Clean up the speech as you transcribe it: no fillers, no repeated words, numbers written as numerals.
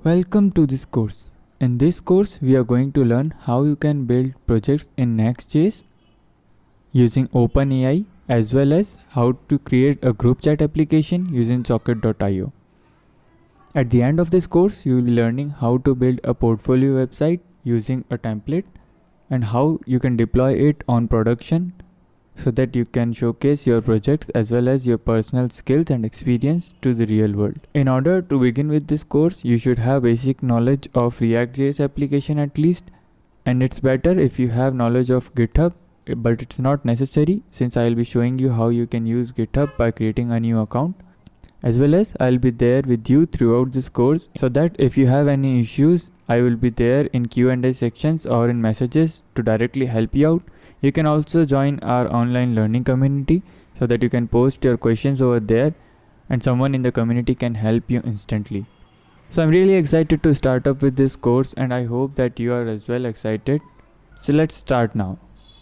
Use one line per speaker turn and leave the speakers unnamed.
Welcome to this course. In this course, we are going to learn how you can build projects in Next.js using OpenAI, as well as how to create a group chat application using socket.io. At the end of this course, you will be learning how to build a portfolio website using a template and how you can deploy it on production so that you can showcase your projects as well as your personal skills and experience to the real world. In order to begin with this course, you should have basic knowledge of React.js application at least, and it's better if you have knowledge of GitHub, but it's not necessary since I will be showing you how you can use GitHub by creating a new account. As well as I'll be there with you throughout this course so that if you have any issues, I will be there in Q&A sections or in messages to directly help you out. You can also join our online learning community so that you can post your questions over there and someone in the community can help you instantly. So I'm really excited to start up with this course and I hope that you are as well excited. So let's start now.